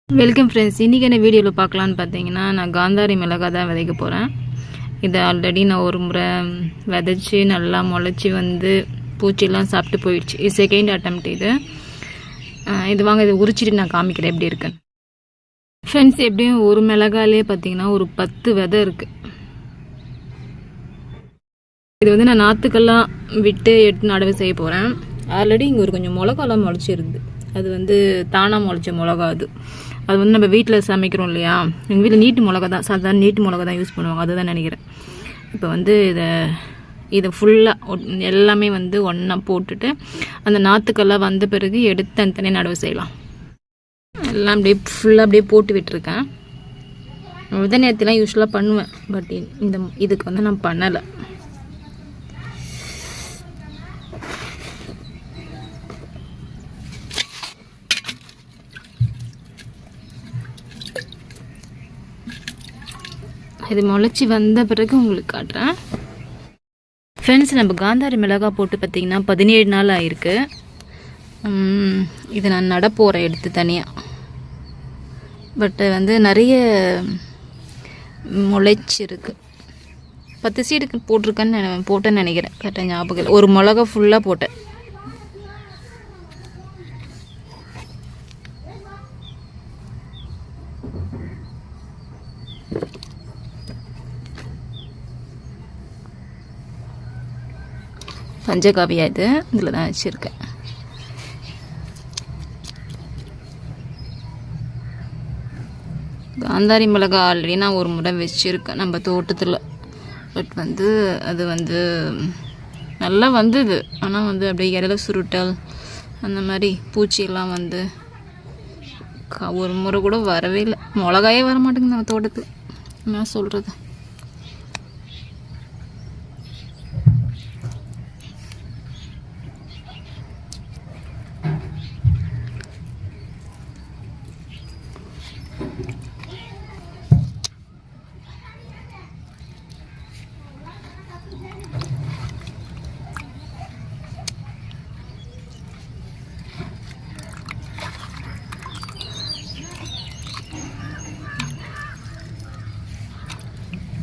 Welcome friends. இன்றைக்கி என்ன வீடியோவில் பார்க்கலான்னு பார்த்தீங்கன்னா, நான் காந்தாரி மிளகாய் தான் விதைக்க போகிறேன். இதை ஆல்ரெடி நான் ஒரு முறை விதைச்சி நல்லா முளைச்சி வந்து பூச்சிலாம் சாப்பிட்டு போயிடுச்சு. இது செகண்ட் அட்டம்ப்ட். இது வாங்க இதை உரிச்சிட்டு நான் காமிக்கிறேன் எப்படி இருக்குன்னு. ஃப்ரெண்ட்ஸ், எப்படியும் ஒரு மிளகாலே பார்த்தீங்கன்னா ஒரு 10 விதை இருக்குது. இது வந்து நான் நாற்றுக்கெல்லாம் விட்டு எடுத்து நடவு செய்ய போகிறேன். ஆல்ரெடி இங்கே ஒரு கொஞ்சம் மிளகாலாம் முளைச்சிருந்து. அது வந்து தானாக முளைச்ச மிளகா. அது வந்து நம்ம வீட்டில் சமைக்கிறோம் இல்லையா, எங்கள் வீட்டில் நீட்டு மிளகா தான், சாதாரண நீட்டு மிளகா தான் யூஸ் பண்ணுவாங்க. அதுதான் நினைக்கிறேன். இப்போ வந்து இதை ஃபுல்லாக எல்லாமே வந்து ஒன்றா போட்டுட்டு அந்த நாற்றுக்கெல்லாம் வந்த பிறகு எடுத்து தனித்தனியாக நடவு செய்யலாம். எல்லாம் அப்படியே ஃபுல்லாக அப்படியே போட்டு விட்டுருக்கேன். விதை நேரத்திலாம் யூஸ்வலாக பண்ணுவேன், பட் இதுக்கு வந்து நான் பண்ணலை. இது முளைச்சி வந்த பிறகு உங்களுக்கு காட்டுறேன். ஃப்ரெண்ட்ஸ், நம்ம காந்தாரி மிளகாய் போட்டு பார்த்திங்கன்னா 17 நாள் ஆகிருக்கு. இது நான் நட போகிறேன் எடுத்து தனியாக. பட் வந்து நிறைய முளைச்சிருக்கு. 10 சீடுக்கு போட்டேன்னு நினைக்கிறேன். கரெக்டாக ஞாபகம் இல்லை. ஒரு மிளகா ஃபுல்லாக போட்டேன். பஞ்சகாவியா இது, இதில் தான் வச்சுருக்கேன். காந்தாரி மிளகாய் ஆல்ரெடி நான் ஒரு முறை வச்சுருக்கேன் நம்ம தோட்டத்தில். பட் வந்து அது வந்து நல்லா வந்தது. ஆனால் வந்து அப்படியே இடையில சுருட்டல் அந்த மாதிரி பூச்சியெல்லாம் வந்து ஒரு முறை கூட வரவே இல்லை. மிளகாயே வர மாட்டேங்குது நம்ம தோட்டத்தில். என்ன சொல்கிறது.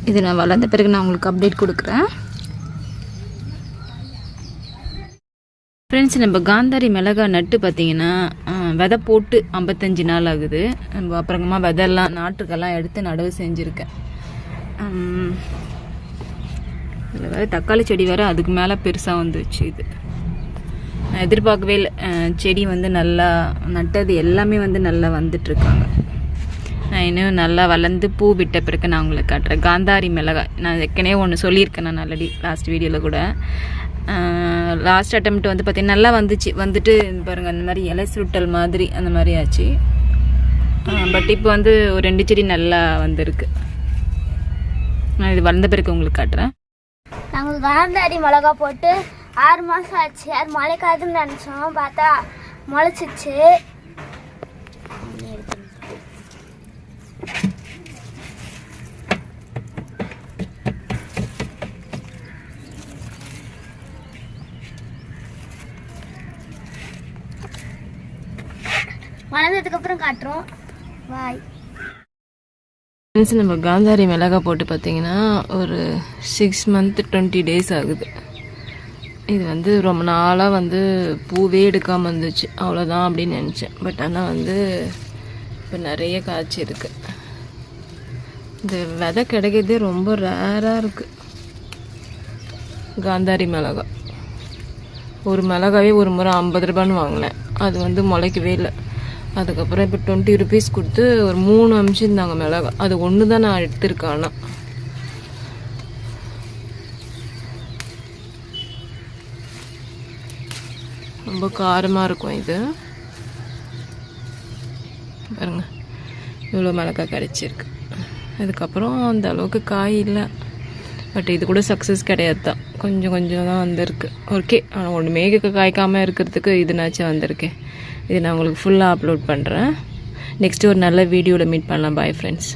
இது நான் வளர்ந்த பிறகு நான் உங்களுக்கு அப்டேட் கொடுக்குறேன். ஃப்ரெண்ட்ஸ், நம்ம காந்தாரி மிளகாய் நட்டு பார்த்தீங்கன்னா விதை போட்டு 55 நாள் ஆகுது. நம்ம அப்புறமா விதையெல்லாம் நாட்டுக்கெல்லாம் எடுத்து நடவு செஞ்சுருக்கேன். இதில் வேறு தக்காளி செடி வேறு அதுக்கு மேலே பெருசாக வந்துச்சு. இது நான் எதிர்பார்க்கவே இல்லை. செடி வந்து நல்லா நட்டது எல்லாமே வந்து நல்லா வந்துட்டுருக்காங்க. நான் இன்னும் நல்லா வளர்ந்து பூ விட்ட பிறகு நான் உங்களுக்கு காட்டுறேன். காந்தாரி மிளகாய் நான் ஏற்கனவே ஒன்று சொல்லியிருக்கேன். நான் ஆல்ரெடி லாஸ்ட் வீடியோவில் கூட லாஸ்ட் அட்டெம்ப்ட் வந்து பார்த்தீங்கன்னா நல்லா வந்துட்டு பாருங்கள், அந்த மாதிரி இலை சுருட்டல் மாதிரி அந்த மாதிரி ஆச்சு. பட் இப்போ வந்து ஒரு 2 செடி நல்லா வந்திருக்கு. நான் இது வளர்ந்த பிறகு உங்களுக்கு காட்டுறேன். நாங்கள் காந்தாரி மிளகா போட்டு 6 மாதம் ஆச்சு. அது முளைக்காதுன்னு நினச்சோம், பார்த்தா முளைச்சிச்சு. வளர்ந்ததுக்கு அப்புறம் காட்டுறோம். பாய். நம்ம காந்தாரி மிளகாய் போட்டு பார்த்தீங்கன்னா ஒரு 6 months 20 days ஆகுது. இது வந்து ரொம்ப நாளாக வந்து பூவே எடுக்காமல் இருந்துச்சு. அவ்வளோதான் அப்படின்னு நினச்சேன். பட் ஆனால் வந்து இப்போ நிறைய காய்ச்சி இருக்கு. இந்த விதை கிடைக்கிறதே ரொம்ப ரேராக இருக்குது. காந்தாரி மிளகாய் ஒரு மிளகாவே ஒரு முறை 50 ரூபான்னு வாங்கினேன். அது வந்து முளைக்கவே இல்லை. அதுக்கப்புறம் இப்போ 20 rupees கொடுத்து ஒரு 3 அமிச்சிருந்தாங்க மிளகாய். அது ஒன்று தான் நான் எடுத்திருக்கேன். ஆனால் ரொம்ப காரமாக இருக்கும். இது பாருங்க, இவ்வளோ மிளகாய் கிடைச்சிருக்கு. அதுக்கப்புறம் அந்த அளவுக்கு காய் இல்லை. பட் இது கூட சக்ஸஸ் கிடையாது தான். கொஞ்சம் கொஞ்சம் தான் வந்திருக்கு. ஓகே, ஆனால் ஒன்றுமே காய்க்காமல் இருக்கிறதுக்கு இதுனாச்சும் வந்திருக்கேன். இது நான் உங்களுக்கு ஃபுல்லாக அப்லோட் பண்ணுறேன். நெக்ஸ்ட்டு ஒரு நல்ல வீடியோவில் மீட் பண்ணலாம். Bye friends.